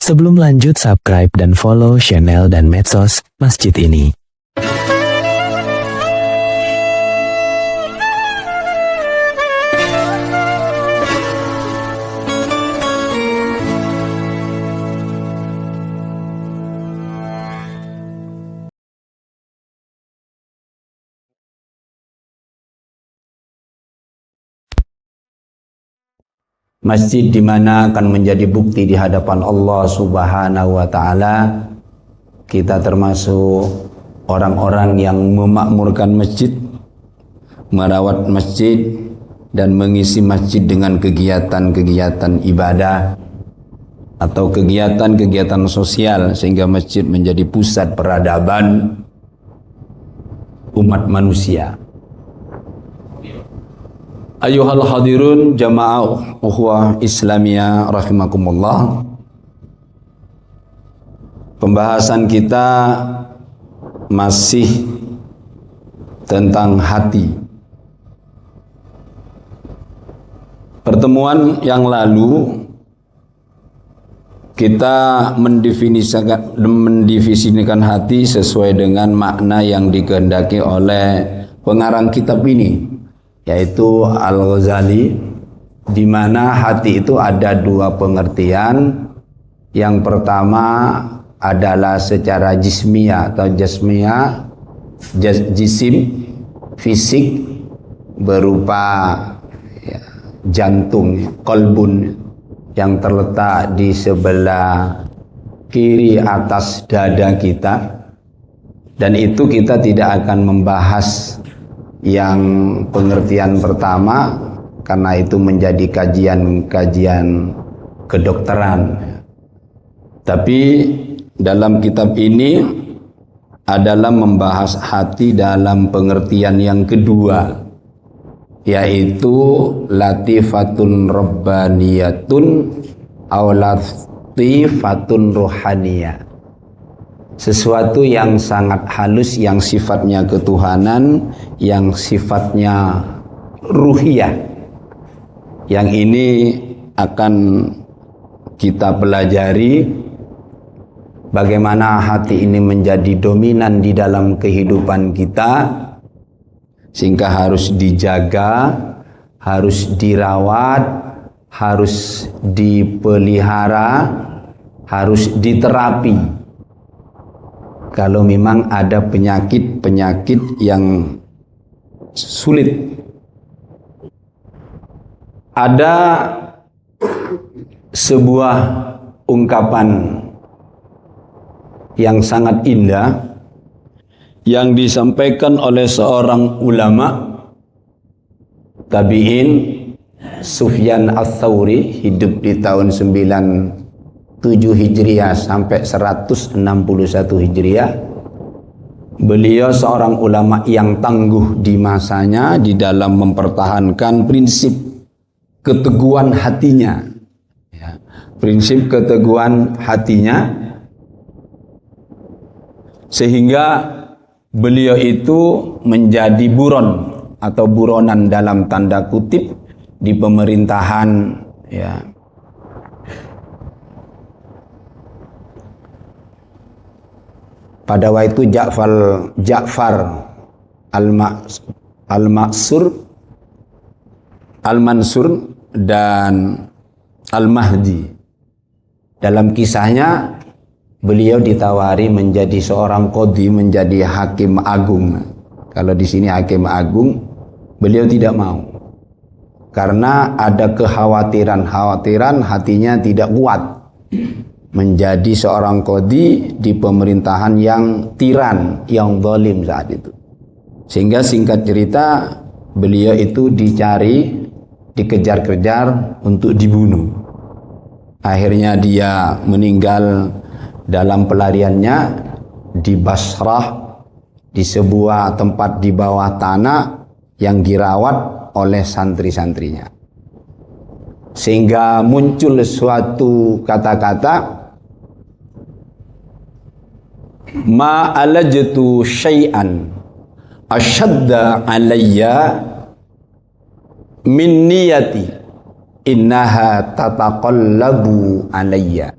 Sebelum lanjut, subscribe dan follow channel dan medsos masjid ini. Masjid di mana akan menjadi bukti di hadapan Allah Subhanahu wa taala. Kita termasuk orang-orang yang memakmurkan masjid, merawat masjid dan mengisi masjid dengan kegiatan-kegiatan ibadah atau kegiatan-kegiatan sosial sehingga masjid menjadi pusat peradaban umat manusia. Ayuhal hadirun jamaah ukhuwah Islamiyah rahimakumullah. Pembahasan kita masih tentang hati. Pertemuan yang lalu kita mendefinisikan hati sesuai dengan makna yang dikehendaki oleh pengarang kitab ini, yaitu Al-Ghazali, di mana hati itu ada dua pengertian. Yang pertama adalah secara jismiyah atau jasmiyah, jisim, fisik, berupa jantung, kolbun yang terletak di sebelah kiri atas dada kita. Dan itu kita tidak akan membahas yang pengertian pertama karena itu menjadi kajian-kajian kedokteran. Tapi dalam kitab ini adalah membahas hati dalam pengertian yang kedua, yaitu latifatun rabbaniyatun aw latifatun ruhaniyah. Sesuatu yang sangat halus, yang sifatnya ketuhanan, yang sifatnya ruhiyah. Yang ini akan kita pelajari bagaimana hati ini menjadi dominan di dalam kehidupan kita, sehingga harus dijaga, harus dirawat, harus dipelihara, harus diterapi. Kalau memang ada penyakit-penyakit yang sulit. Ada sebuah ungkapan yang sangat indah yang disampaikan oleh seorang ulama tabi'in, Sufyan Ats-Tsauri, hidup di tahun 97 Hijriah sampai 161 Hijriah. Beliau seorang ulama yang tangguh di masanya di dalam mempertahankan prinsip keteguhan hatinya. Prinsip keteguhan hatinya, sehingga beliau itu menjadi buron atau buronan dalam tanda kutip di pemerintahan pada waktu Ja'far Al-Mansur dan Al-Mahdi. Dalam kisahnya beliau ditawari menjadi seorang qadhi, menjadi hakim agung. Kalau di sini hakim agung, beliau tidak mau. Karena ada kekhawatiran hatinya tidak kuat menjadi seorang qadhi di pemerintahan yang tiran, yang zalim saat itu. Sehingga singkat cerita, beliau itu dicari, dikejar-kejar untuk dibunuh. Akhirnya dia meninggal dalam pelariannya di Basrah, di sebuah tempat di bawah tanah yang dirawat oleh santri-santrinya. Sehingga muncul suatu kata-kata, ma alajtu syai'an asyadda alayya min niyati innaha tataqallabu alayya.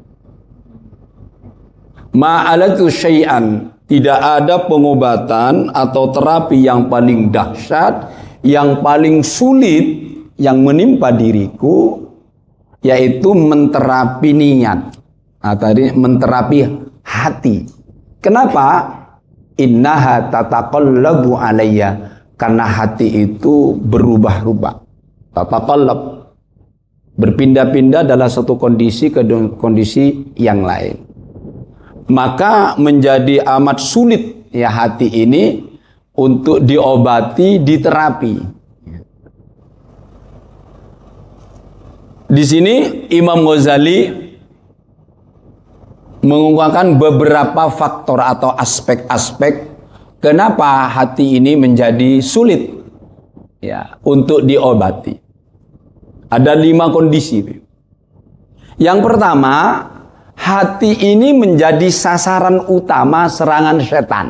Ma'alatu syai'an, tidak ada pengobatan atau terapi yang paling dahsyat, yang paling sulit yang menimpa diriku, yaitu menterapi niat. Tadi menterapi hati. Kenapa? Innaha tataqallabu alayya, karena hati itu berubah-ubah. Tataqallab, berpindah-pindah dalam satu kondisi ke kondisi yang lain. Maka menjadi amat sulit ya hati ini untuk diobati, diterapi. Di sini Imam Ghazali mengungkapkan beberapa faktor atau aspek-aspek kenapa hati ini menjadi sulit ya untuk diobati. Ada 5 kondisi. Yang pertama, hati ini menjadi sasaran utama serangan setan.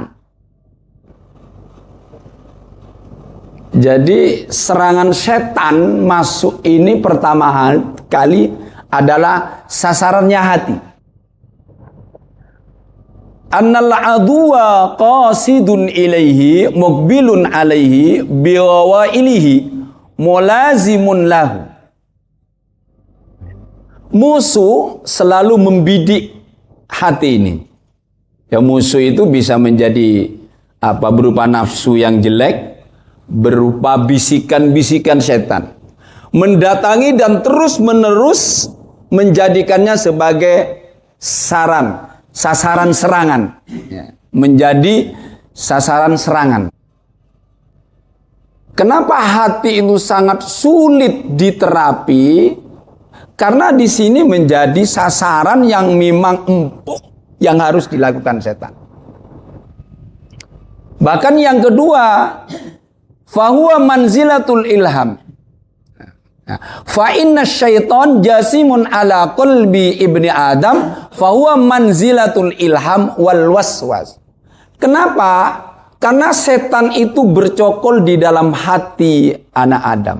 Jadi serangan setan masuk ini pertama kali adalah sasarannya hati. Annal aduwa qasidun ilaihi muqbilun alaihi biwailihi mulazimun lahu. Musuh selalu membidik hati ini. Ya, musuh itu bisa menjadi berupa nafsu yang jelek, berupa bisikan-bisikan setan. Mendatangi dan terus-menerus menjadikannya sebagai sasaran serangan, ya, menjadi sasaran serangan. Kenapa hati itu sangat sulit diterapi? Karena di sini menjadi sasaran yang memang empuk yang harus dilakukan setan. Bahkan yang kedua, fahuwa manzilatul ilham. Fa inna syaitan jasimun ala qalbi ibni Adam, fahuwa manzilatul ilham wal waswas. Kenapa? Karena setan itu bercokol di dalam hati anak Adam.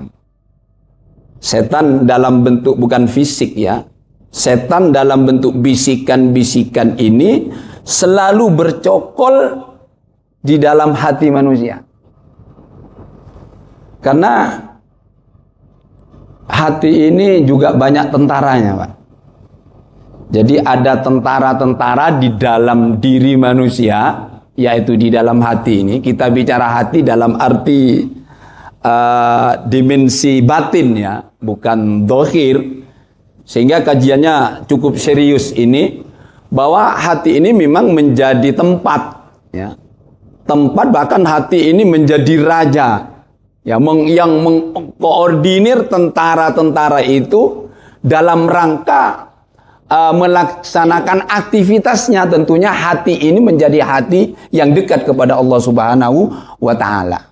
Setan dalam bentuk bukan fisik ya. Setan dalam bentuk bisikan-bisikan ini selalu bercokol di dalam hati manusia. Karena hati ini juga banyak tentaranya, Pak. Jadi ada tentara-tentara di dalam diri manusia, yaitu di dalam hati ini. Kita bicara hati dalam arti dimensi batin ya, bukan dohir. Sehingga kajiannya cukup serius ini, bahwa hati ini memang menjadi tempat ya. Tempat, bahkan hati ini menjadi raja ya, yang mengkoordinir tentara-tentara itu dalam rangka melaksanakan aktivitasnya. Tentunya hati ini menjadi hati yang dekat kepada Allah Subhanahu wa Ta'ala.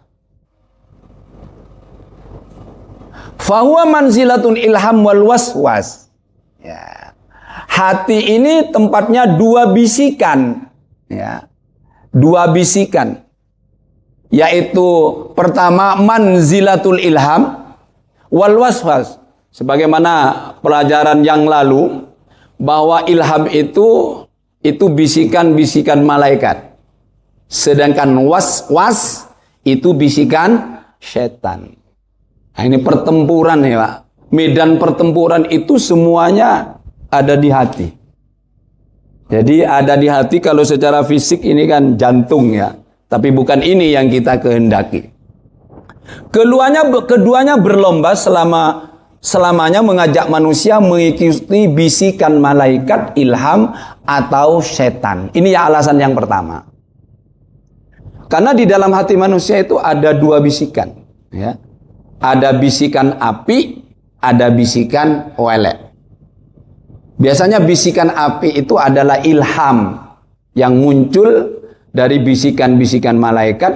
Fahuwa manzilatun ilham wal waswas. Ya. Hati ini tempatnya 2 bisikan. Ya. 2 bisikan. Yaitu pertama manzilatul ilham wal waswas. Sebagaimana pelajaran yang lalu, bahwa ilham itu bisikan-bisikan malaikat. Sedangkan was-was itu bisikan setan. Nah, ini pertempuran ya, Pak. Medan pertempuran itu semuanya ada di hati. Jadi ada di hati. Kalau secara fisik ini kan jantung ya. Tapi bukan ini yang kita kehendaki. Keduanya berlomba selamanya mengajak manusia mengikuti bisikan malaikat, ilham, atau setan. Ini ya alasan yang pertama. Karena di dalam hati manusia itu ada 2 bisikan. Ya. Ada bisikan api, ada bisikan welek. Biasanya bisikan api itu adalah ilham yang muncul dari bisikan-bisikan malaikat.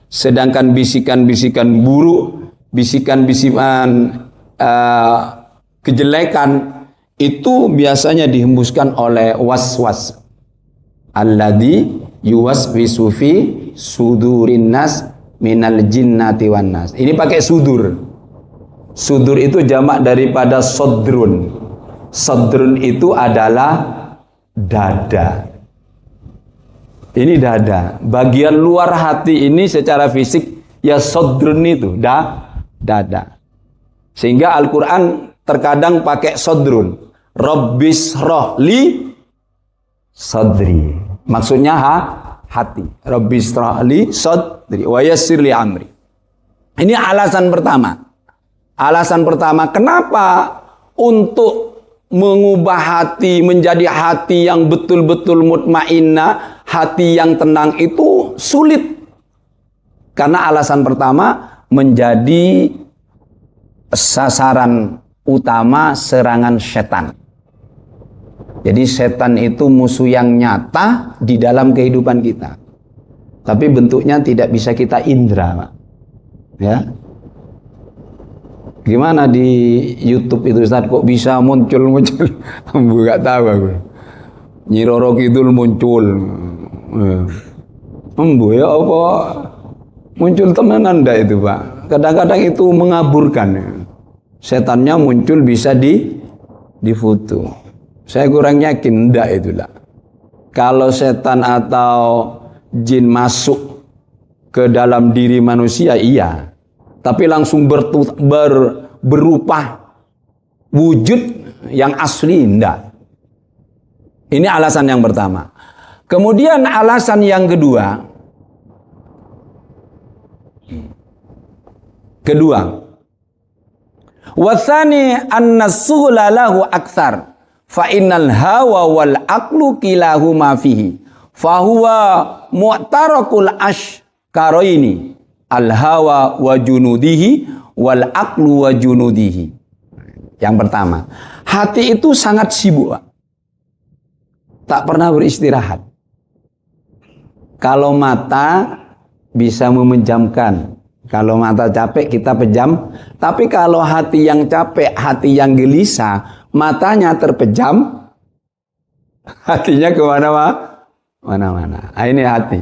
Sedangkan bisikan-bisikan buruk, bisikan-bisikan kejelekan itu biasanya dihembuskan oleh waswas. Alladzi yuwaswisu fi sudurin nas minal jinnati wan nas. Ini pakai sudur. Sudur itu jamak daripada sodrun. Sodrun itu adalah dada. Ini dada. Bagian luar hati ini secara fisik ya sodrun itu, dada. Sehingga Al-Quran terkadang pakai sodrun. Rabbis rohli sodri. Maksudnya hati. Rabbis rohli sodri. Wa yassir li amri. Ini alasan pertama. Alasan pertama kenapa untuk mengubah hati menjadi hati yang betul-betul mutmainnah, hati yang tenang itu sulit. Karena alasan pertama menjadi sasaran utama serangan setan. Jadi setan itu musuh yang nyata di dalam kehidupan kita. Tapi bentuknya tidak bisa kita indra, Pak. Ya. Gimana di YouTube itu Ustaz kok bisa muncul? Enggak tahu aku. Nyi Roro Kidul muncul. Ya apa? Muncul temenan ndak itu, Pak? Kadang-kadang itu mengaburkan. Setannya muncul bisa difoto. Saya kurang yakin ndak itulah. Kalau setan atau jin masuk ke dalam diri manusia iya. Tapi langsung berupa wujud yang asli enggak. Ini alasan yang pertama. Kemudian alasan yang kedua. Wasani an-nasughla lahu aktsar fa innal hawa wal aqlu kilahuma fihi fa huwa mu'tarakul ashkaraini al-hawa wa junudihi wal aqlu wa junudihi. Yang pertama, hati itu sangat sibuk, Pak. Tak pernah beristirahat. Kalau mata bisa memejamkan. Kalau mata capek kita pejam. Tapi kalau hati yang capek, hati yang gelisah, matanya terpejam, hatinya kemana-mana. Nah, ini hati.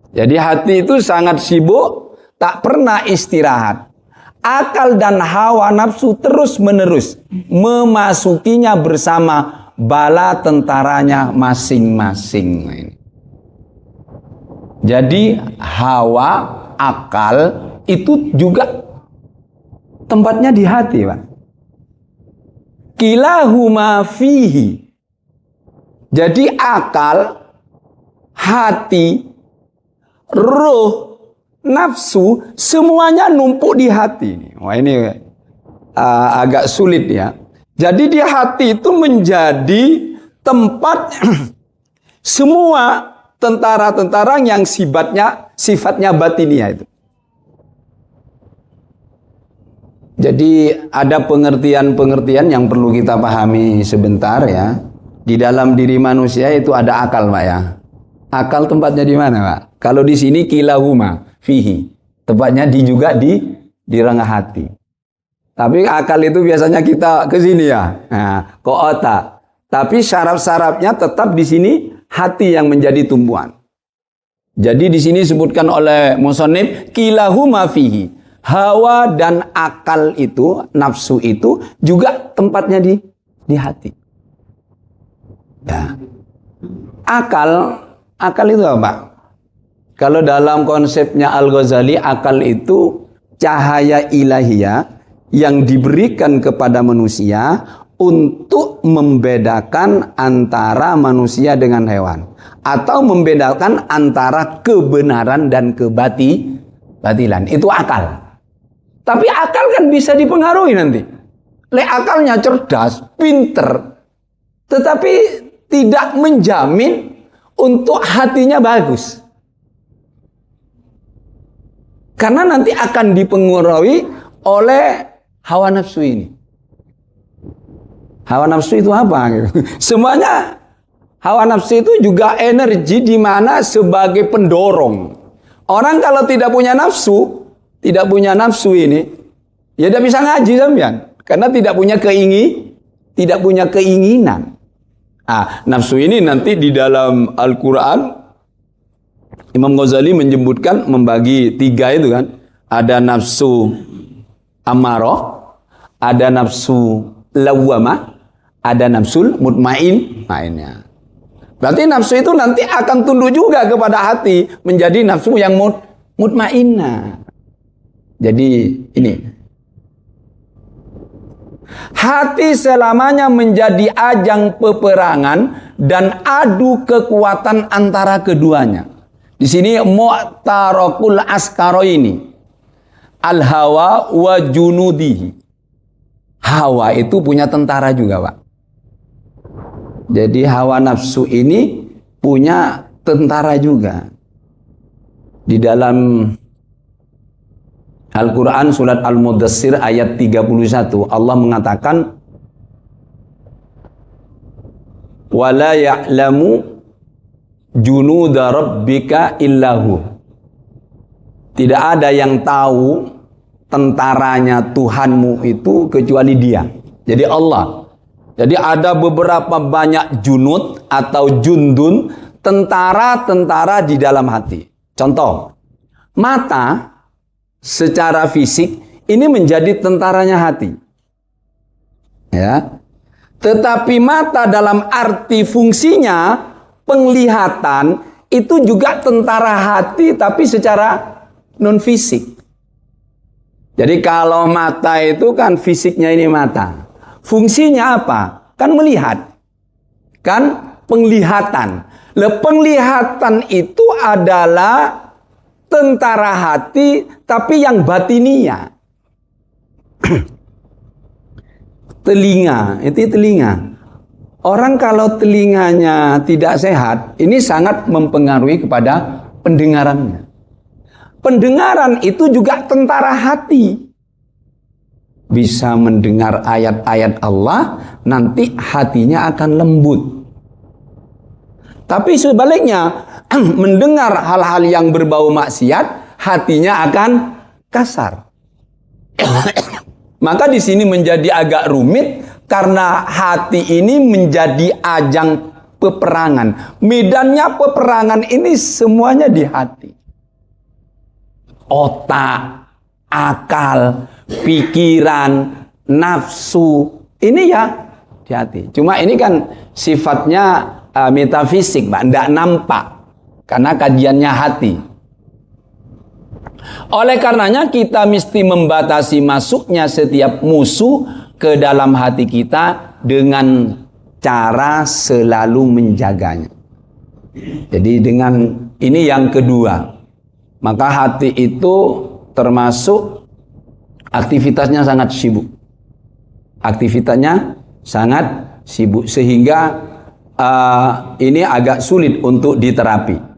Jadi hati itu sangat sibuk, tak pernah istirahat. Akal dan hawa nafsu terus menerus memasukinya bersama bala tentaranya masing-masing. Jadi hawa, akal itu juga tempatnya di hati, Pak. Kilahuma fihi. Jadi akal, hati, ruh, nafsu semuanya numpuk di hati. Wah, ini agak sulit ya. Jadi di hati itu menjadi tempat semua tentara-tentara yang sifatnya batinia itu. Jadi ada pengertian-pengertian yang perlu kita pahami sebentar ya. Di dalam diri manusia itu ada akal, Pak ya. Akal tempatnya di mana, Pak? Kalau di sini kilahuma fihi. Tempatnya juga di rongga hati. Tapi akal itu biasanya kita ke sini ya. Nah, ke otak. Tapi syaraf-syarafnya tetap di sini hati yang menjadi tumpuan. Jadi di sini disebutkan oleh musannif kilahuma fihi. Hawa dan akal itu, nafsu itu juga tempatnya di hati. Ya. Akal itu apa? Kalau dalam konsepnya Al-Ghazali, akal itu cahaya ilahiyah yang diberikan kepada manusia untuk membedakan antara manusia dengan hewan, atau membedakan antara kebenaran dan kebatilan. Itu akal. Tapi akal kan bisa dipengaruhi nanti. Akalnya cerdas, pinter, tetapi tidak menjamin untuk hatinya bagus. Karena nanti akan dipengaruhi oleh hawa nafsu ini. Hawa nafsu itu apa? Semuanya hawa nafsu itu juga energi di mana sebagai pendorong. Orang kalau tidak punya nafsu ini, ya tidak bisa ngaji sampean, karena tidak punya keinginan. Nafsu ini nanti di dalam Al-Quran Imam Ghazali menyebutkan membagi 3 itu kan. Ada nafsu amarah, ada nafsu lawwamah, ada nafsul mutmain. Berarti nafsu itu nanti akan tunduk juga kepada hati, menjadi nafsu yang mutmainnah. Jadi ini, hati selamanya menjadi ajang peperangan dan adu kekuatan antara keduanya. Di sini mu'tarakul askaro ini, al-hawa wa junudihi. Hawa itu punya tentara juga, Pak. Jadi hawa nafsu ini punya tentara juga. Di dalam Al-Quran surat Al-Mudassir ayat 31 Allah mengatakan, wala ya'lamu junuda rabbika illahu. Tidak ada yang tahu tentaranya Tuhanmu itu kecuali Dia. Jadi Allah. Jadi ada beberapa banyak junud atau jundun, tentara-tentara di dalam hati. Contoh, mata secara fisik ini menjadi tentaranya hati. Ya. Tetapi mata dalam arti fungsinya, penglihatan, itu juga tentara hati tapi secara non fisik. Jadi kalau mata itu kan fisiknya ini mata. Fungsinya apa? Kan melihat. Kan penglihatan. Penglihatan itu adalah tentara hati tapi yang batinia. Telinga, itu telinga. Orang kalau telinganya tidak sehat, ini sangat mempengaruhi kepada pendengarannya. Pendengaran itu juga tentara hati. Bisa mendengar ayat-ayat Allah, nanti hatinya akan lembut. Tapi sebaliknya, mendengar hal-hal yang berbau maksiat, hatinya akan kasar. Maka di sini menjadi agak rumit karena hati ini menjadi ajang peperangan. Medannya peperangan ini semuanya di hati. Otak, akal, pikiran, nafsu, ini ya di hati. Cuma ini kan sifatnya metafisik, Pak, tidak nampak karena kajiannya hati. Oleh karenanya kita mesti membatasi masuknya setiap musuh ke dalam hati kita dengan cara selalu menjaganya. Jadi dengan ini yang kedua, maka hati itu termasuk aktivitasnya sangat sibuk. Aktivitasnya sangat sibuk sehingga ini agak sulit untuk diterapi.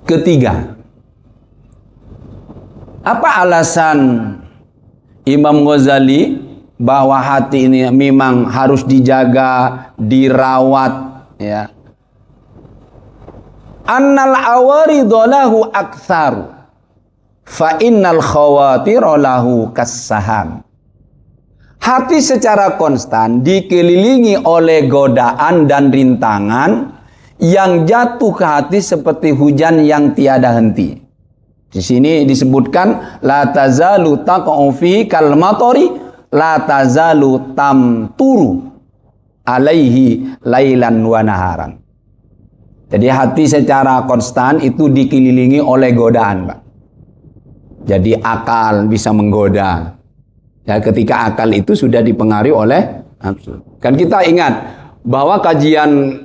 Ketiga, apa alasan Imam Ghazali bahwa hati ini memang harus dijaga, dirawat, ya? Annal awaridu lahu aktsaru fa innal khawatira lahu kassaham. Hati secara konstan dikelilingi oleh godaan dan rintangan yang jatuh ke hati seperti hujan yang tiada henti. Di sini disebutkan la tazalu taqa'u fi kal matori la tazalu tamturu alaihi lailan wa naharan. Jadi hati secara konstan itu dikelilingi oleh godaan, Pak. Jadi akal bisa menggoda. Ya, ketika akal itu sudah dipengaruhi oleh nafsu. Kan kita ingat bahwa kajian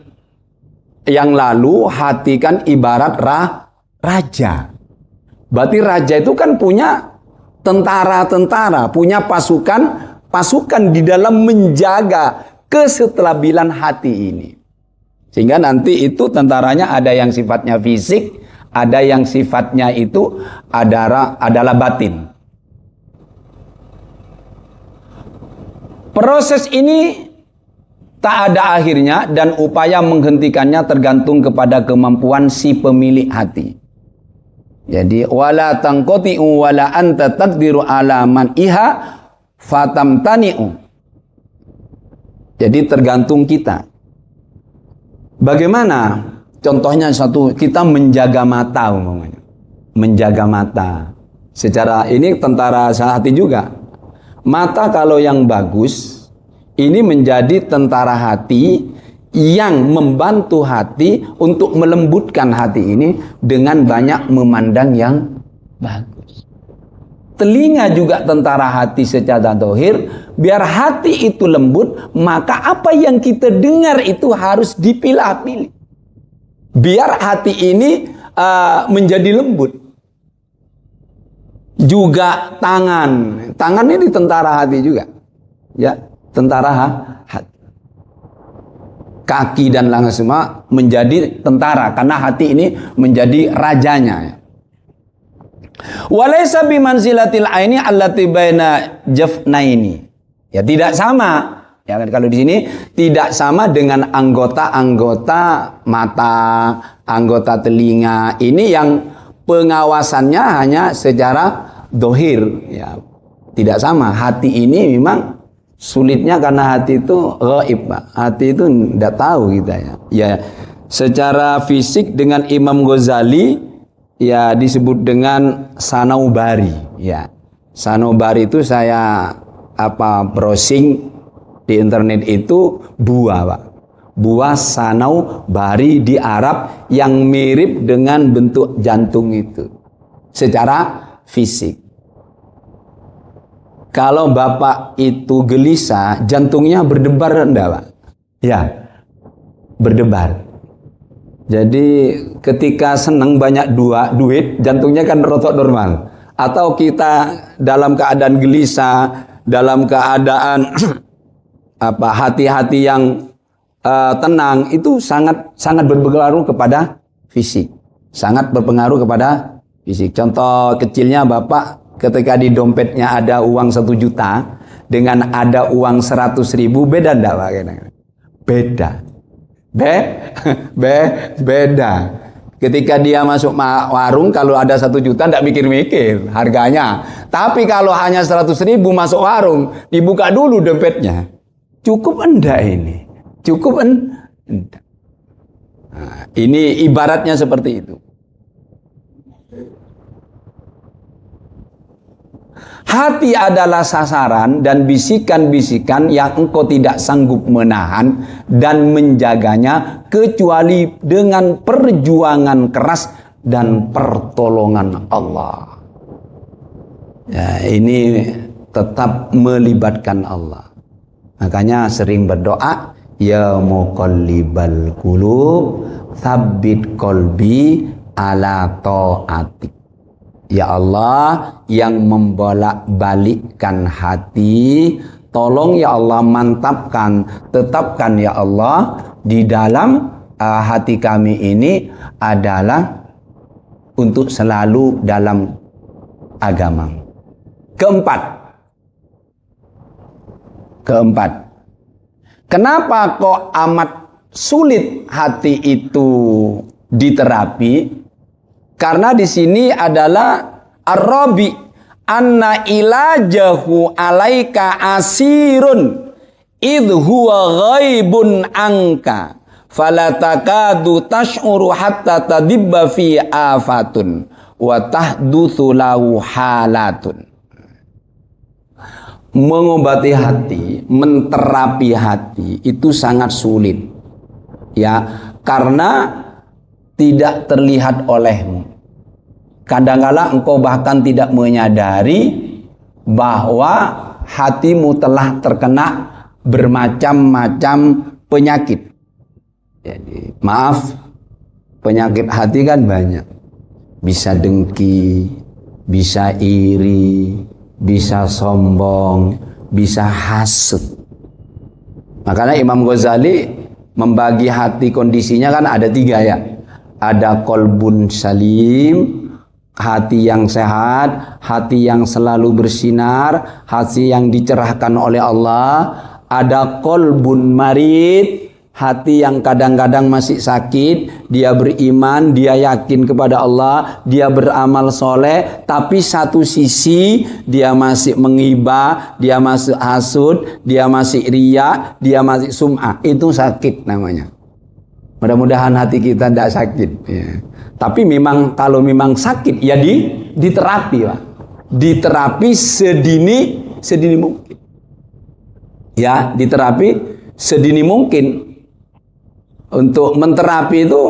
yang lalu hati kan ibarat raja. Berarti raja itu kan punya tentara-tentara, punya pasukan di dalam menjaga kestabilan hati ini. Sehingga nanti itu tentaranya ada yang sifatnya fisik, ada yang sifatnya itu adalah batin. Proses ini tak ada akhirnya dan upaya menghentikannya tergantung kepada kemampuan si pemilik hati. Jadi wala tanqati'u wala anta taqdiru ala man iha fatamtani'u. Jadi tergantung kita. Bagaimana? Contohnya satu, kita menjaga mata umpamanya. Menjaga mata. Secara ini tentara hati juga. Mata kalau yang bagus, ini menjadi tentara hati yang membantu hati untuk melembutkan hati ini dengan banyak memandang yang bagus. Telinga juga tentara hati secara zahir, biar hati itu lembut, maka apa yang kita dengar itu harus dipilah-pilih. Biar hati ini menjadi lembut. Juga tangan ini tentara hati juga. Ya, tentara hati. Kaki dan lengan semua menjadi tentara karena hati ini menjadi rajanya. Walaysa bimanzilatil aini allati baina jafnaini. Ya tidak sama. Ya kan, kalau di sini tidak sama dengan anggota-anggota mata, anggota telinga. Ini yang pengawasannya hanya secara dohir. Ya, tidak sama. Hati ini memang sulitnya karena hati itu ghaib, Pak. Hati itu tidak tahu kita ya. Ya, secara fisik dengan Imam Ghazali ya disebut dengan Sanaubari. Ya, Sanaubari itu saya browsing di internet itu buah, Pak. Buah Sanaubari di Arab yang mirip dengan bentuk jantung itu secara fisik. Kalau Bapak itu gelisah, jantungnya berdebar enggak, Pak? Ya, berdebar. Jadi ketika senang banyak duit, jantungnya kan rotok normal. Atau kita dalam keadaan gelisah, dalam keadaan hati-hati yang tenang, itu sangat berpengaruh kepada fisik. Sangat berpengaruh kepada fisik. Contoh kecilnya Bapak ketika di dompetnya ada uang 1 juta dengan ada uang 100.000, beda enggak, Pak? Beda. Beda. Ketika dia masuk warung, kalau ada 1 juta tidak mikir-mikir harganya. Tapi kalau hanya 100.000 masuk warung, dibuka dulu dompetnya. Cukup enggak ini? Cukup enggak? Nah, ini ibaratnya seperti itu. Hati adalah sasaran dan bisikan-bisikan yang engkau tidak sanggup menahan dan menjaganya kecuali dengan perjuangan keras dan pertolongan Allah. Ya, ini tetap melibatkan Allah. Makanya sering berdoa, ya muqallibal qulub, tsabbit qalbi ala ta'atik. Ya Allah yang membolak-balikkan hati, tolong ya Allah mantapkan, tetapkan ya Allah di dalam hati kami ini adalah untuk selalu dalam agama. Keempat, kenapa kok amat sulit hati itu diterapi? Karena di sini adalah ar-rabi anna ilajahu alaika asirun idh huwa ghaibun anka falatakadu tash'uru hatta tadibba fi afatun wa tahdutsu lahu halatun. Mengobati hati, menterapi hati itu sangat sulit. Ya, karena tidak terlihat olehmu. Kadang-kala engkau bahkan tidak menyadari bahwa hatimu telah terkena bermacam-macam penyakit. Jadi, maaf, penyakit hati kan banyak. Bisa dengki, bisa iri, bisa sombong, bisa hasud. Makanya Imam Ghazali membagi hati kondisinya kan ada 3 ya. Ada kolbun salim, hati yang sehat, hati yang selalu bersinar, hati yang dicerahkan oleh Allah. Ada kolbun marid, hati yang kadang-kadang masih sakit, dia beriman, dia yakin kepada Allah, dia beramal soleh, tapi satu sisi dia masih menghibah, dia masih hasud, dia masih riya, dia masih sum'ah. Itu sakit namanya. Mudah-mudahan hati kita tidak sakit. Ya. Tapi memang kalau memang sakit ya diterapi, Pak. Diterapi sedini mungkin. Ya, diterapi sedini mungkin. Untuk menterapi itu,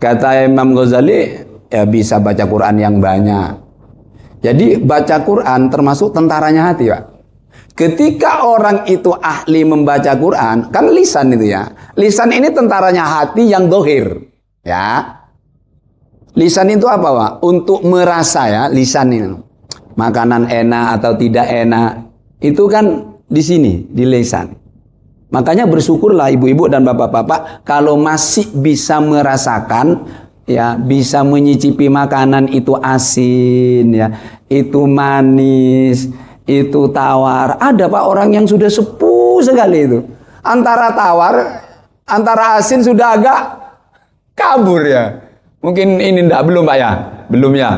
kata Imam Ghazali, ya bisa baca Quran yang banyak. Jadi baca Quran termasuk tentaranya hati, Pak. Ketika orang itu ahli membaca Quran, kan lisan itu ya. Lisan ini tentaranya hati yang dohir. Ya. Lisan itu apa, Pak? Untuk merasa ya, lisan ini. Makanan enak atau tidak enak. Itu kan di sini, di lisan. Makanya bersyukurlah ibu-ibu dan bapak-bapak kalau masih bisa merasakan, ya, bisa menyicipi makanan itu asin, ya, itu manis, itu tawar. Ada Pak orang yang sudah sepuh sekali itu. Antara tawar, antara asin sudah agak kabur ya. Mungkin ini belum Pak ya? Belum ya?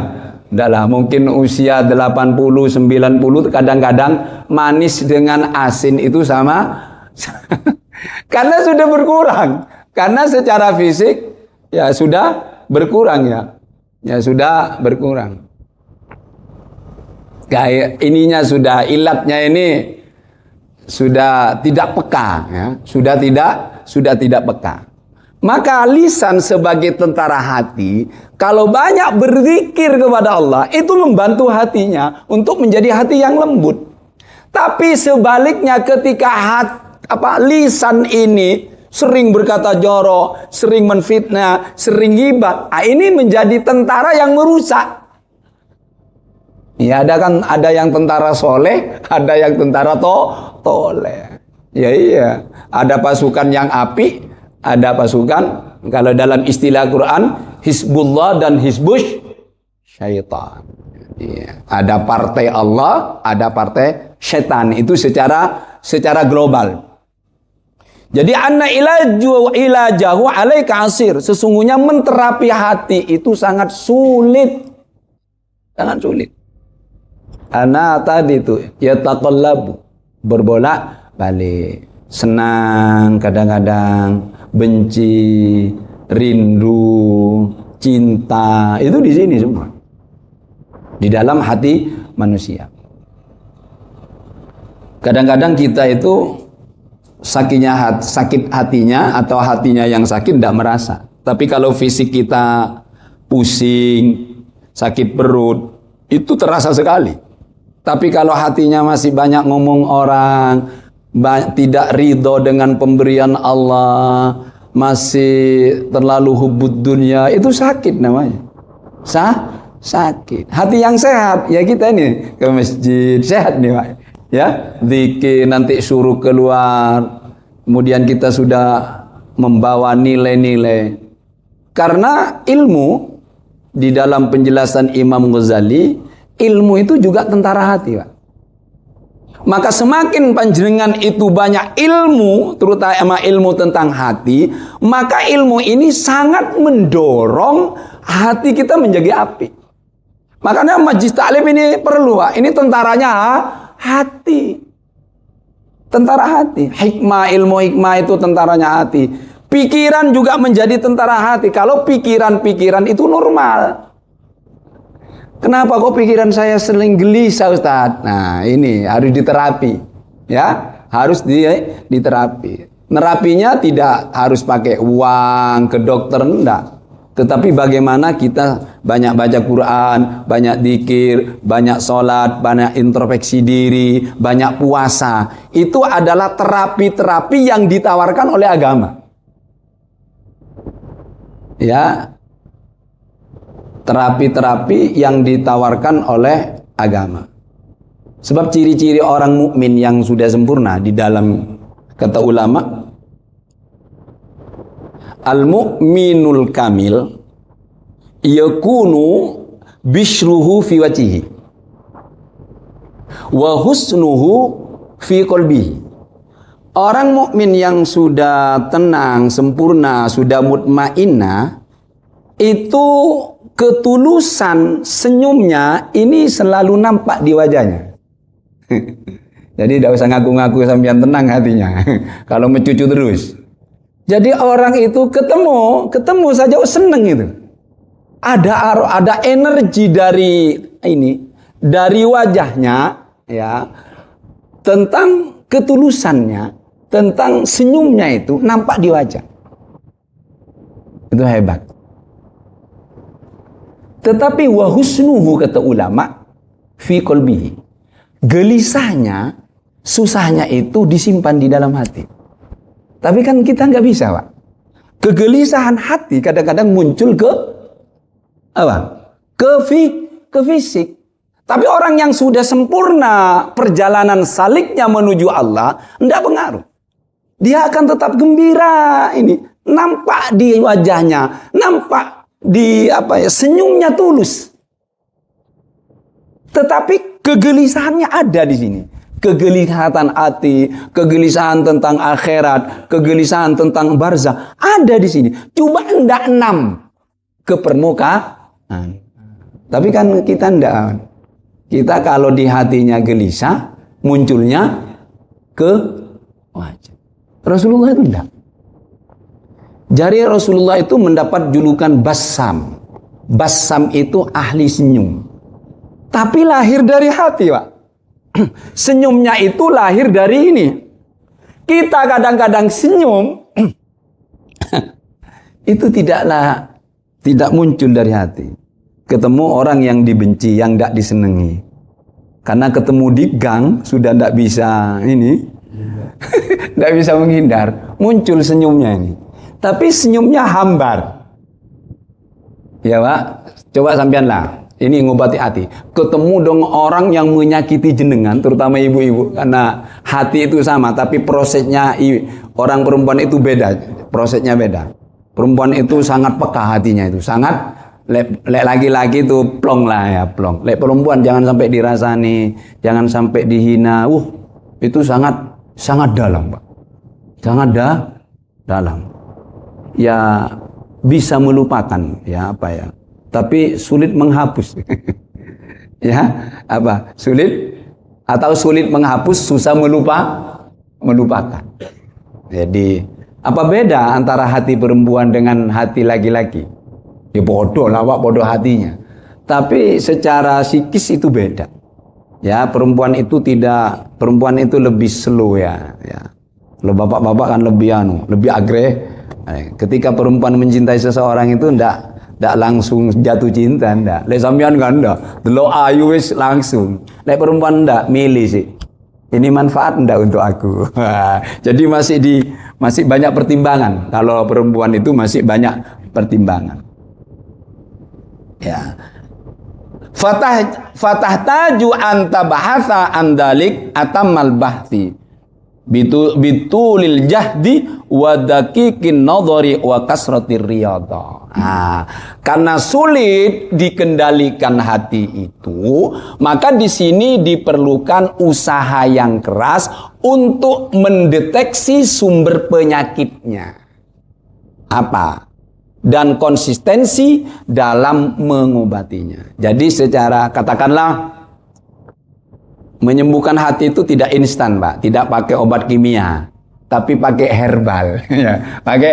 Enggak lah, mungkin usia 80, 90 kadang-kadang manis dengan asin itu sama. Karena sudah berkurang. Karena secara fisik ya sudah berkurang ya. Ya sudah berkurang. Kayak ininya sudah, ilatnya ini sudah tidak peka ya. Sudah tidak peka. Maka lisan sebagai tentara hati, kalau banyak berzikir kepada Allah, itu membantu hatinya untuk menjadi hati yang lembut. Tapi sebaliknya ketika lisan ini sering berkata jorok, sering menfitnah, sering ghibah, ini menjadi tentara yang merusak. Ya, ada yang tentara soleh, ada yang tentara toleh. Ya iya, ada pasukan yang api, ada pasukan, kalau dalam istilah Quran, Hizbullah dan Hizbus Syaitan. Ya, ada partai Allah, ada partai syaitan. Itu secara global. Jadi anna ilajahu alaika asir. Sesungguhnya menterapi hati itu sangat sulit. Sangat sulit. Karena tadi itu yataqallabu, berbolak-balik. Senang kadang-kadang, benci, rindu, cinta, itu di sini semua. Di dalam hati manusia. Kadang-kadang kita itu sakit hatinya atau hatinya yang sakit tidak merasa. Tapi kalau fisik kita pusing, sakit perut, itu terasa sekali. Tapi kalau hatinya masih banyak ngomong orang, tidak ridho dengan pemberian Allah, masih terlalu hubud dunia, itu sakit namanya. Sakit. Hati yang sehat, ya kita ini ke masjid, sehat nih Pak. Ya, zikir, nanti suruh keluar, kemudian kita sudah membawa nilai-nilai. Karena ilmu, di dalam penjelasan Imam Ghazali, ilmu itu juga tentara hati, Pak. Maka semakin panjenengan itu banyak ilmu, terutama ilmu tentang hati, maka ilmu ini sangat mendorong hati kita menjadi api. Makanya majlis taklim ini perlu, Pak. Ini tentaranya hati. Tentara hati. Ilmu hikmah itu tentaranya hati. Pikiran juga menjadi tentara hati. Kalau pikiran itu normal. Kenapa kok pikiran saya sering gelisah, Ustaz? Nah, ini harus diterapi. Ya, harus diterapi. Nerapinya tidak harus pakai uang ke dokter, enggak. Tetapi bagaimana kita banyak baca Quran, banyak zikir, banyak sholat, banyak introspeksi diri, banyak puasa. Itu adalah terapi-terapi yang ditawarkan oleh agama. Ya, terapi-terapi yang ditawarkan oleh agama. Sebab ciri-ciri orang mukmin yang sudah sempurna di dalam kata ulama, al-mu'minul kamil yakunu bishruhu fi wajhihi wa husnuhu fi qalbihi. Orang mukmin yang sudah tenang, sempurna, sudah mutmainnah, itu ketulusan senyumnya ini selalu nampak di wajahnya. Jadi tidak usah ngaku-ngaku sampean tenang hatinya. Kalau mencucu terus. Jadi orang itu ketemu saja seneng itu. Ada energi dari wajahnya ya, tentang ketulusannya, tentang senyumnya itu nampak di wajah. Itu hebat. Tetapi wahusnuhu kata ulama fi qalbihi. Gelisahnya, susahnya itu disimpan di dalam hati. Tapi kan kita nggak bisa, Pak. Kegelisahan hati kadang-kadang muncul ke apa? Ke fisik. Tapi orang yang sudah sempurna perjalanan saliknya menuju Allah, enggak pengaruh. Dia akan tetap gembira ini, nampak di wajahnya, nampak di senyumnya tulus. Tetapi kegelisahannya ada di sini. Kegelisahan hati, kegelisahan tentang akhirat, kegelisahan tentang barzah ada di sini. Cuma enggak ke permukaan. Tapi kan kita enggak. Kita kalau di hatinya gelisah, munculnya ke wajah. Rasulullah itu enggak. Jadi Rasulullah itu mendapat julukan Bassam. Bassam itu ahli senyum. Tapi lahir dari hati, Pak. Senyumnya itu lahir dari ini. Kita kadang-kadang senyum itu tidak muncul dari hati. Ketemu orang yang dibenci, yang tidak disenangi. Karena ketemu di gang sudah tidak bisa tidak bisa menghindar. Muncul senyumnya ini. Tapi senyumnya hambar. Ya, Pak. Coba sampeanlah. Ini ngobati hati. Ketemu dong orang yang menyakiti jenengan, terutama ibu-ibu, karena hati itu sama, tapi prosesnya orang perempuan itu beda, prosesnya beda. Perempuan itu sangat peka hatinya itu, sangat laki-laki itu plong lah ya, plong. Perempuan jangan sampai dirasani, jangan sampai dihina. Itu sangat dalam, Pak. Sangat dalam. Ya bisa melupakan, ya tapi sulit menghapus. Ya, sulit menghapus, susah melupakan. Jadi, apa beda antara hati perempuan dengan hati laki-laki? Ya bodoh lah, Pak, bodoh hatinya. Tapi secara psikis itu beda. Ya, perempuan itu lebih slow ya. Kalau bapak-bapak kan lebih agresif. Ketika perempuan mencintai seseorang itu ndak langsung jatuh cinta, ndak. Lek sampean kan ndak, delok ayu wis langsung. Lek perempuan ndak, milih sih. Ini manfaat ndak untuk aku. Jadi masih banyak pertimbangan. Kalau perempuan itu masih banyak pertimbangan. Ya. Fatah taju anta bahasa andalik atamal bahti. Bitulil jahdi wa daqiqin nadhari wa kasratir riyadha. Karena sulit dikendalikan hati itu, maka di sini diperlukan usaha yang keras untuk mendeteksi sumber penyakitnya. Apa? Dan konsistensi dalam mengobatinya. Jadi secara katakanlah menyembuhkan hati itu tidak instan, Pak. Tidak pakai obat kimia, tapi pakai herbal. Pakai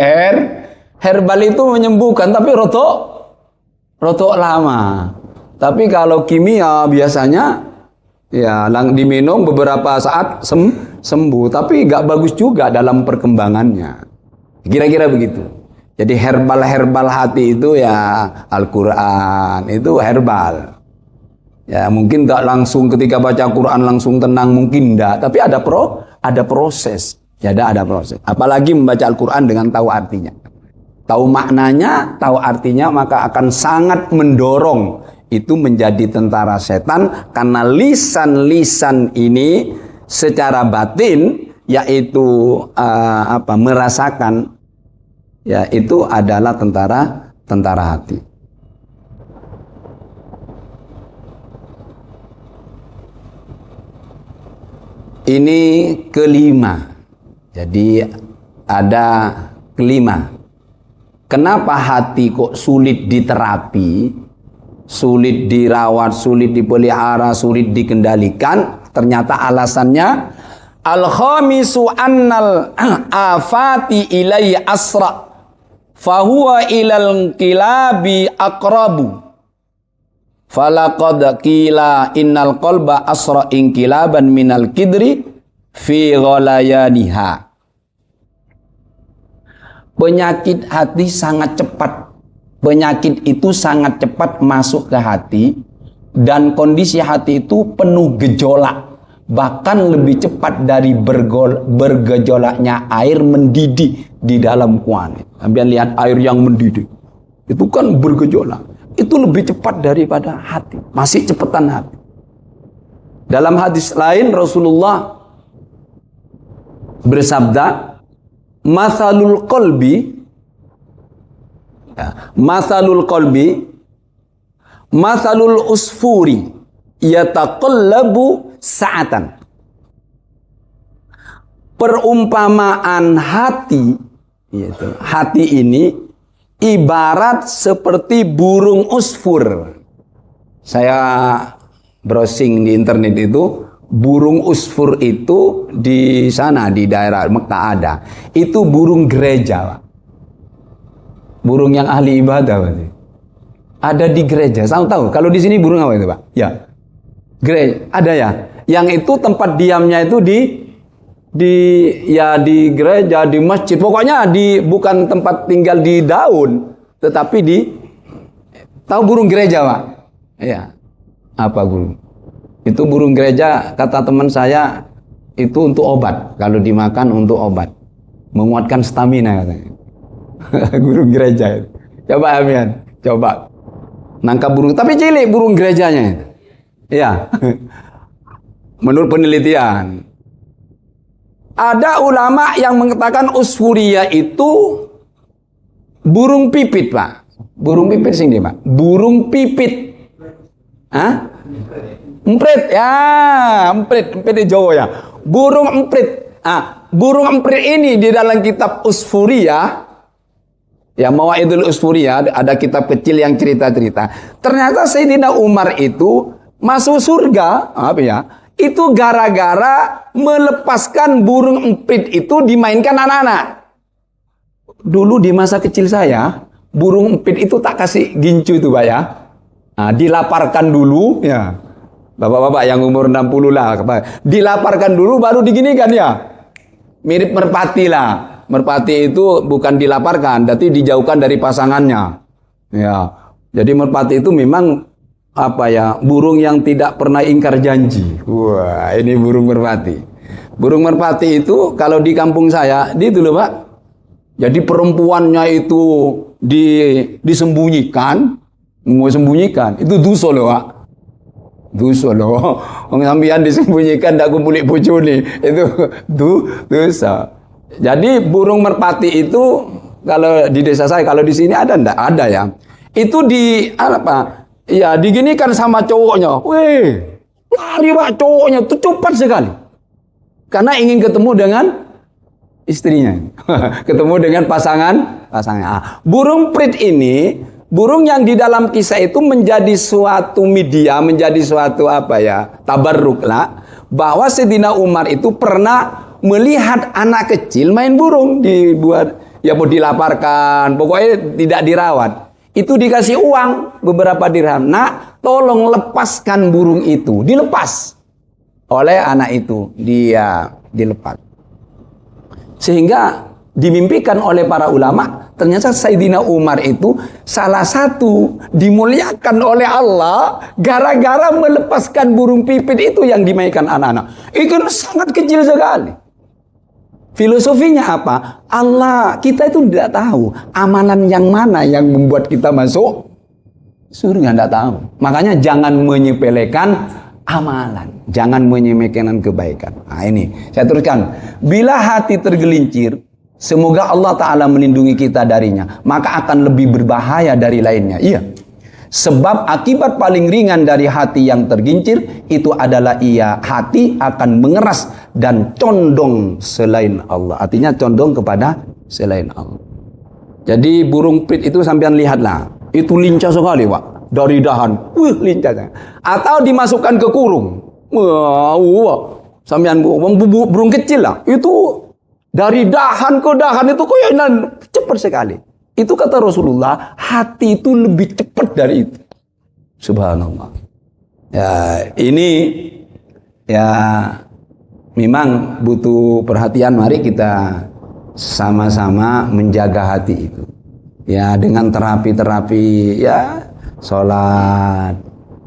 herbal itu menyembuhkan, tapi rotok lama. Tapi kalau kimia biasanya ya diminum beberapa saat sembuh, tapi nggak bagus juga dalam perkembangannya. Kira-kira begitu. Jadi herbal hati itu ya Al-Quran, itu herbal. Ya mungkin tidak langsung ketika baca Quran langsung tenang, mungkin tidak. Tapi ada proses. Ya ada proses. Apalagi membaca Al-Quran dengan tahu artinya. Tahu maknanya, tahu artinya, maka akan sangat mendorong itu menjadi tentara setan. Karena lisan ini secara batin, yaitu merasakan, ya itu adalah tentara hati. Ini kelima. Jadi ada kelima. Kenapa hati kok sulit diterapi, sulit dirawat, sulit dipelihara, sulit dikendalikan? Ternyata alasannya al-khamisu annal afati ilai asra fahuwa ilal kilabi aqrabu. Falaqad qila innal qalba asra inqilaban minal kidri fi ghalayaniha. Penyakit hati sangat cepat. Penyakit itu sangat cepat masuk ke hati dan kondisi hati itu penuh gejolak. Bahkan lebih cepat dari bergejolaknya air mendidih di dalam kuan. Sampai lihat air yang mendidih. Itu kan bergejolak. Itu lebih cepat daripada hati. Masih cepetan hati. Dalam hadis lain Rasulullah bersabda, Mathalul qalbi Mathalul usfuri yataqallabu sa'atan. Perumpamaan hati, hati ini ibarat seperti burung usfur. Saya browsing di internet itu, burung usfur itu di sana di daerah Mekah ada. Itu burung gereja, Pak. Burung yang ahli ibadah, Pak. Ada di gereja. Saya tahu. Kalau di sini burung apa itu, Pak? Ya. Gereja ada ya. Yang itu tempat diamnya itu di gereja, di masjid. Pokoknya bukan tempat tinggal di daun, tetapi tahu burung gereja, Pak? Iya. Apa burung? Itu burung gereja, kata teman saya, itu untuk obat. Kalau dimakan untuk obat. Menguatkan stamina katanya. Burung gereja itu. Coba Amian, coba. Nangkap burung, tapi cilik burung gerejanya itu. Iya. Menurut penelitian. Ada ulama yang mengatakan usfuria itu burung pipit, Pak. Burung pipit sini, Pak. Burung pipit. Hah? Emprit. Ya, emprit di Jawa ya. Burung emprit. Burung emprit ini di dalam kitab Usfuria, ya Mawaidul Usfuria, ada kitab kecil yang cerita-cerita. Ternyata Sayyidina Umar itu masuk surga, apa ya? Itu gara-gara melepaskan burung emprit itu dimainkan anak-anak. Dulu di masa kecil saya, burung emprit itu tak kasih gincu itu, Pak ya. Dilaparkan dulu, ya. Bapak-bapak yang umur 60 lah, dilaparkan dulu baru diginikan ya. Mirip merpati lah. Merpati itu bukan dilaparkan, tapi dijauhkan dari pasangannya. Ya. Jadi merpati itu memang burung yang tidak pernah ingkar janji. Wah, ini burung merpati. Burung merpati itu kalau di kampung saya, itu loh, Pak. Jadi perempuannya itu disembunyikan, mau sembunyikan. Itu dosa loh, Pak. Dosa loh. Wong sampeyan disembunyikan ndak kumpuli bojone. Itu dosa. Jadi burung merpati itu kalau di desa saya, kalau di sini ada ndak? Ada ya. Itu ya diginikan sama cowoknya. Wih, lari Pak cowoknya tuh cepat sekali. Karena ingin ketemu dengan istrinya. Ketemu dengan pasangannya. Burung prit ini, burung yang di dalam kisah itu menjadi suatu media, menjadi suatu tabarruk lah, bahwa Sayyidina Umar itu pernah melihat anak kecil main burung, mau dilaparkan, pokoknya tidak dirawat. Itu dikasih uang beberapa dirham. Nak, tolong lepaskan burung itu. Dilepas oleh anak itu. Dia dilepas. Sehingga dimimpikan oleh para ulama, ternyata Sayyidina Umar itu salah satu dimuliakan oleh Allah gara-gara melepaskan burung pipit itu yang dimainkan anak-anak. Itu sangat kecil sekali. Filosofinya apa? Kita itu tidak tahu amalan yang mana yang membuat kita masuk surga, tidak tahu. Makanya jangan menyepelekan amalan, jangan menyepelekan kebaikan. Ini saya teruskan. Bila hati tergelincir, semoga Allah Ta'ala melindungi kita darinya, maka akan lebih berbahaya dari lainnya. Iya. Sebab akibat paling ringan dari hati yang tergincir itu adalah hati akan mengeras dan condong selain Allah. Artinya condong kepada selain Allah. Jadi burung prit itu sampean lihatlah, itu lincah sekali, Pak. Dari dahan, lincahnya. Atau dimasukkan ke kurung. Sampean burung kecil lah, itu dari dahan ke dahan itu cepat sekali. Itu kata Rasulullah, hati itu lebih cepat dari itu. Subhanallah. Ya, ini ya memang butuh perhatian. Mari kita sama-sama menjaga hati itu. Ya, dengan terapi-terapi, ya, sholat,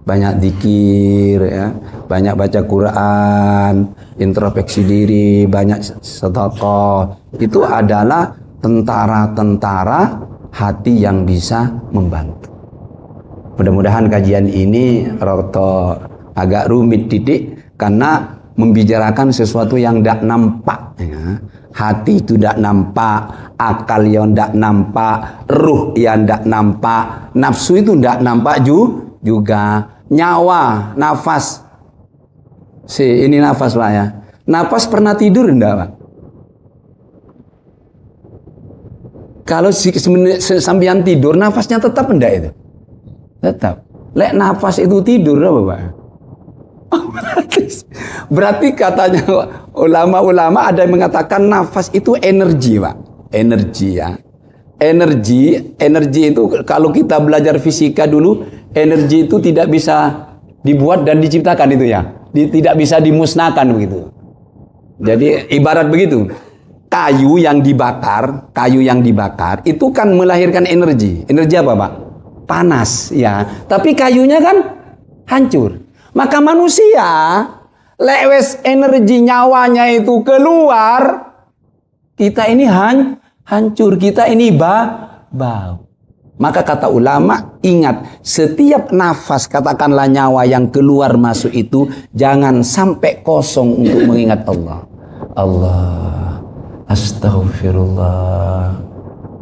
banyak zikir, ya, banyak baca Quran, introspeksi diri, banyak sedekah. Itu adalah tentara-tentara hati yang bisa membantu. Mudah-mudahan kajian ini roto agak rumit titik karena membicarakan sesuatu yang tidak nampak, ya. Hati itu tidak nampak, akal yang tidak nampak, ruh yang tidak nampak, nafsu itu tidak nampak juga, nyawa, nafas. Ini nafas Pak ya. Nafas pernah tidur enggak Pak? Kalau sambian tidur, nafasnya tetap enggak itu? Tetap. Lek nafas itu tidur apa Pak? Berarti katanya ulama-ulama ada yang mengatakan nafas itu energi Pak. Energi ya. Energi itu kalau kita belajar fisika dulu, energi itu tidak bisa dibuat dan diciptakan itu ya. Tidak bisa dimusnahkan begitu. Jadi ibarat begitu. Kayu yang dibakar itu kan melahirkan energi. Energi apa Pak? Panas ya. Tapi kayunya kan hancur. Maka manusia lewes energi nyawanya itu keluar, kita ini hancur, kita ini bau. Maka kata ulama, ingat, setiap nafas katakanlah nyawa yang keluar masuk itu jangan sampai kosong untuk mengingat Allah. Allah, astaghfirullah.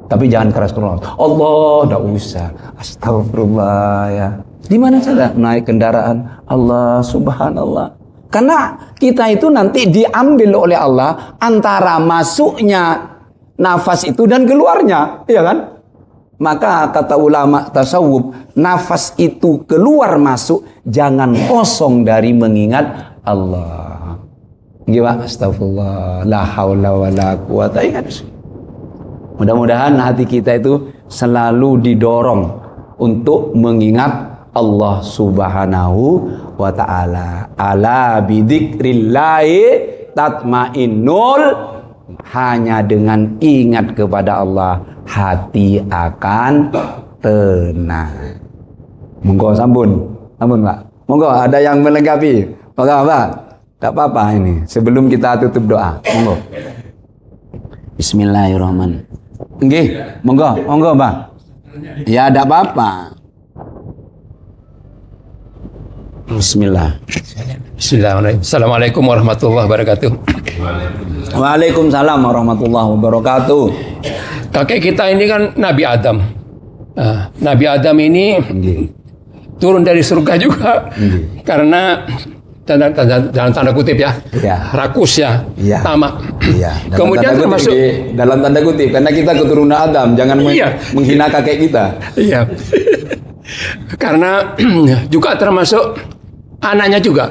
Tapi jangan keras-keras. Allah, enggak usah. Astagfirullah ya. Di mana saja naik kendaraan, Allah subhanallah. Karena kita itu nanti diambil oleh Allah antara masuknya nafas itu dan keluarnya, iya kan? Maka kata ulama tasawuf, nafas itu keluar masuk jangan kosong dari mengingat Allah. Gimana? Astagfirullah, la haula wala quwata illa billah. Mudah-mudahan hati kita itu selalu didorong untuk mengingat Allah subhanahu wa ta'ala. Ala bidzikrillahi tatmainnul, hanya dengan ingat kepada Allah hati akan tenang. Monggo sampun Pak. Monggo ada yang melengkapi. Monggo Pak. Tak apa-apa ini. Sebelum kita tutup doa. Monggo. Bismillahirrahmanirrahim. Nggih, monggo Pak. Ya, tidak apa-apa. Bismillah. Bismillahirrahmanirrahim. Assalamualaikum warahmatullahi wabarakatuh. Waalaikumsalam warahmatullahi wabarakatuh. Kakek kita ini kan Nabi Adam. Nabi Adam ini turun dari surga juga karena dalam tanda kutip ya, rakus ya, tamak. Kemudian termasuk dalam tanda kutip karena kita keturunan Adam, jangan menghina kakek kita. Iya. Karena juga termasuk anaknya juga.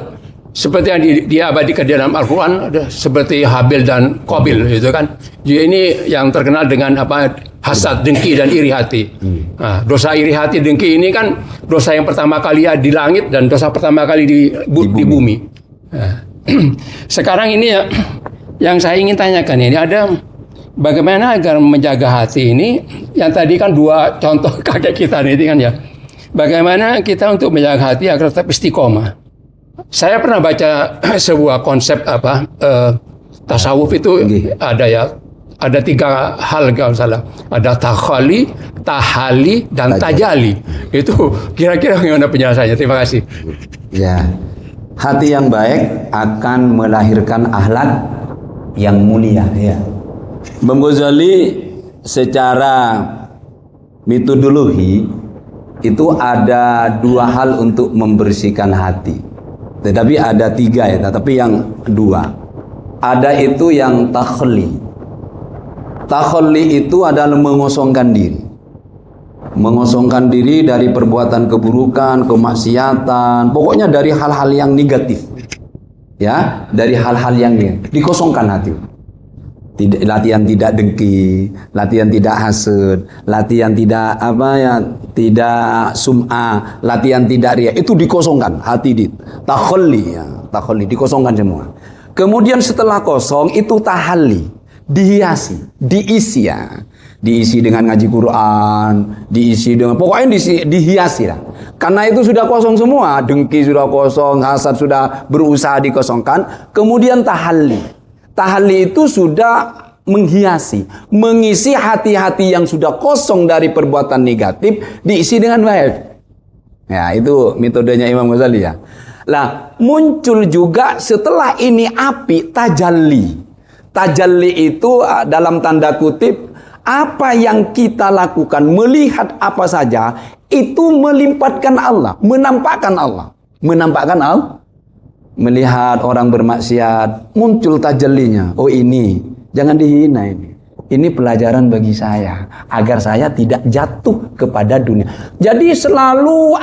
Seperti yang diabadikan di dalam Al-Quran, ada seperti Habil dan Qabil, gitu kan. Jadi ini yang terkenal dengan hasad, dengki dan iri hati. Nah, dosa iri hati, dengki ini kan dosa yang pertama kali ya di langit dan dosa pertama kali di bumi. Nah, sekarang ini ya, yang saya ingin tanyakan ini ada bagaimana agar menjaga hati ini. Yang tadi kan dua contoh kakek kita ini kan ya. Bagaimana kita untuk menjaga hati agar tetap istiqomah. Saya pernah baca sebuah konsep tasawuf itu ada 3 hal kalau salah. Ada takhali, tahali, dan tajali. Itu kira-kira gimana penjelasannya? Terima kasih. Ya, hati yang baik akan melahirkan akhlak yang mulia. Ya. Imam Ghazali secara metodologi itu ada 2 hal untuk membersihkan hati. Tetapi ada 3 ya, tapi yang 2. Ada itu yang takhli. Takhli itu adalah mengosongkan diri. Mengosongkan diri dari perbuatan keburukan, kemaksiatan, pokoknya dari hal-hal yang negatif. Ya, dari hal-hal yang dikosongkan hati. latihan tidak dengki, latihan tidak hasad, latihan tidak tidak sum'ah, latihan tidak riya. Itu dikosongkan hati takhalli, takhalli dikosongkan semua. Kemudian setelah kosong itu tahalli, dihiasi, diisi diisi dengan ngaji Quran, diisi dengan pokoknya dihiasi lah. Karena itu sudah kosong semua, dengki sudah kosong, hasad sudah berusaha dikosongkan. Kemudian tahalli. Tahalli itu sudah menghiasi, mengisi hati-hati yang sudah kosong dari perbuatan negatif, diisi dengan baik. Ya, itu metodenya Imam Ghazali ya. Lah, muncul juga setelah ini api tajalli. Tajalli itu dalam tanda kutip apa yang kita lakukan, melihat apa saja itu melimpatkan Allah, menampakkan Allah, melihat orang bermaksiat, muncul tajallinya. Oh ini, jangan dihina ini. Ini pelajaran bagi saya, agar saya tidak jatuh kepada dunia. Jadi selalu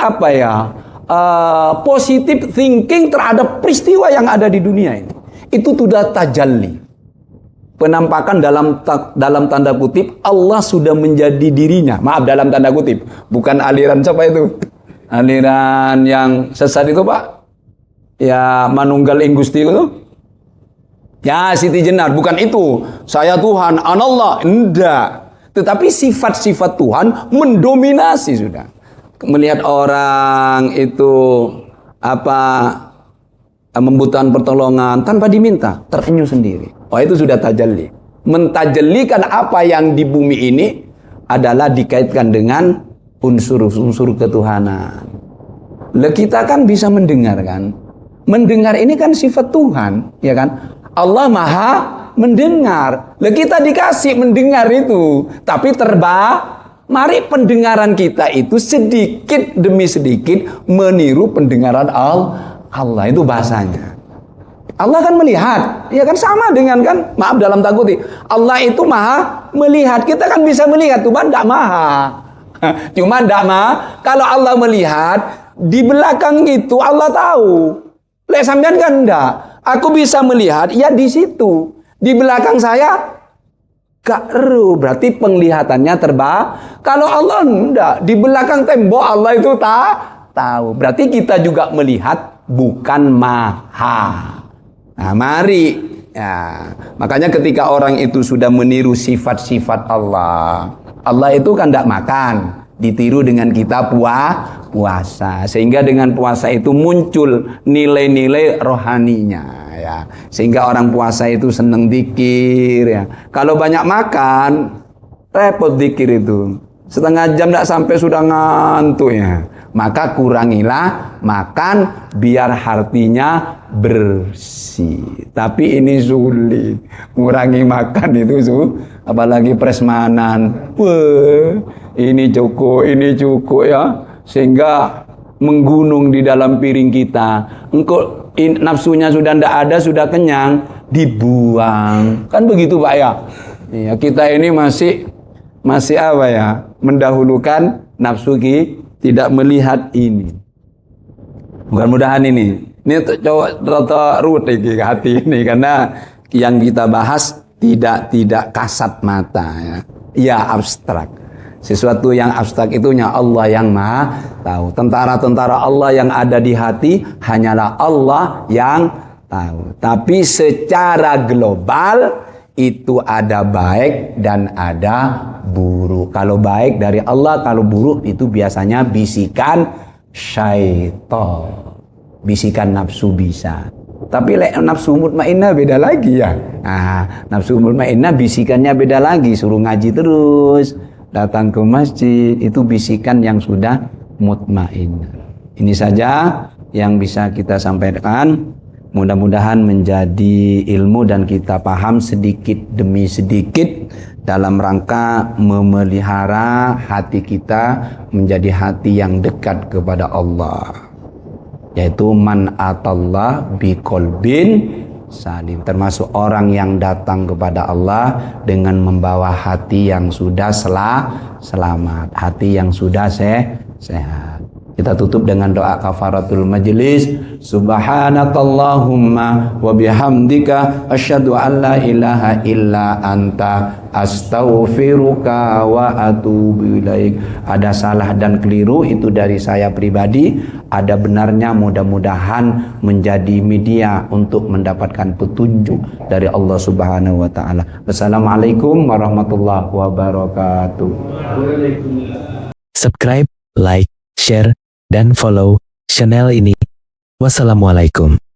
positive thinking terhadap peristiwa yang ada di dunia ini. Itu sudah tajalli. Penampakan dalam tanda kutip, Allah sudah menjadi dirinya. Maaf, dalam tanda kutip. Bukan aliran siapa itu? Aliran yang sesat itu Pak? Ya Manunggal ing Gusti itu, ya Siti Jenar, bukan itu. Saya Tuhan, anallah, enggak. Tetapi sifat-sifat Tuhan mendominasi sudah. Melihat orang itu membutuhkan pertolongan tanpa diminta, terenyuh sendiri. Oh itu sudah tajalli. Mentajallikan apa yang di bumi ini adalah dikaitkan dengan unsur-unsur ketuhanan. Lah kita kan bisa mendengar kan? Mendengar ini kan sifat Tuhan, ya kan? Allah Maha mendengar. Lah kita dikasih mendengar itu, tapi mari pendengaran kita itu sedikit demi sedikit meniru pendengaran Allah. Itu bahasanya. Allah kan melihat, ya kan sama dengan kan? Maaf dalam takuti. Allah itu Maha melihat. Kita kan bisa melihat, Tuhan tidak Maha. Cuma tidak Maha. Kalau Allah melihat, di belakang itu Allah tahu. Lek sampean kan enggak. Aku bisa melihat ya di situ. Di belakang saya gak eru, berarti penglihatannya Kalau Allah enggak, di belakang tembok Allah itu tahu. Berarti kita juga melihat bukan Maha. Nah, mari ya. Makanya ketika orang itu sudah meniru sifat-sifat Allah. Allah itu kan enggak makan, ditiru dengan kita puasa, sehingga dengan puasa itu muncul nilai-nilai rohaninya ya, sehingga orang puasa itu senang zikir ya. Kalau banyak makan repot zikir itu, setengah jam tidak sampai sudah ngantuk ya. Maka kurangilah makan biar hatinya bersih. Tapi ini sulit, ngurangi makan itu apalagi prasmanan. Ini cukup ya, sehingga menggunung di dalam piring kita. Engkau nafsunya sudah tidak ada, sudah kenyang, dibuang. Kan begitu Pak ya? Iya, kita ini masih mendahulukan nafsu tidak melihat ini. Mudah-mudahan ini coba ruwet ke hati ini, karena yang kita bahas tidak kasat mata ya. Ya abstrak. Sesuatu yang abstrak itunya Allah yang Maha tahu. Tentara-tentara Allah yang ada di hati hanyalah Allah yang tahu. Tapi secara global itu ada baik dan ada buruk. Kalau baik dari Allah, kalau buruk itu biasanya bisikan syaitan, bisikan nafsu bisa. Tapi nafsu mutmainnah beda lagi ya. Nah, nafsu mutmainnah bisikannya beda lagi, suruh ngaji terus, datang ke masjid, itu bisikan yang sudah mutmainnah. Ini saja yang bisa kita sampaikan. Mudah-mudahan menjadi ilmu dan kita paham sedikit demi sedikit dalam rangka memelihara hati kita menjadi hati yang dekat kepada Allah, yaitu man atallah biqolbin salim, termasuk orang yang datang kepada Allah dengan membawa hati yang sudah selamat, hati yang sudah sehat. Kita tutup dengan doa kafaratul majlis. Subhanakallahumma wa bihamdika asyhadu an la ilaha illa anta astaghfiruka wa atubu ilaik. Ada salah dan keliru itu dari saya pribadi, ada benarnya mudah-mudahan menjadi media untuk mendapatkan petunjuk dari Allah Subhanahu wa taala. Wassalamualaikum warahmatullahi wabarakatuh. Subscribe, like, share, dan follow channel ini. Wassalamualaikum.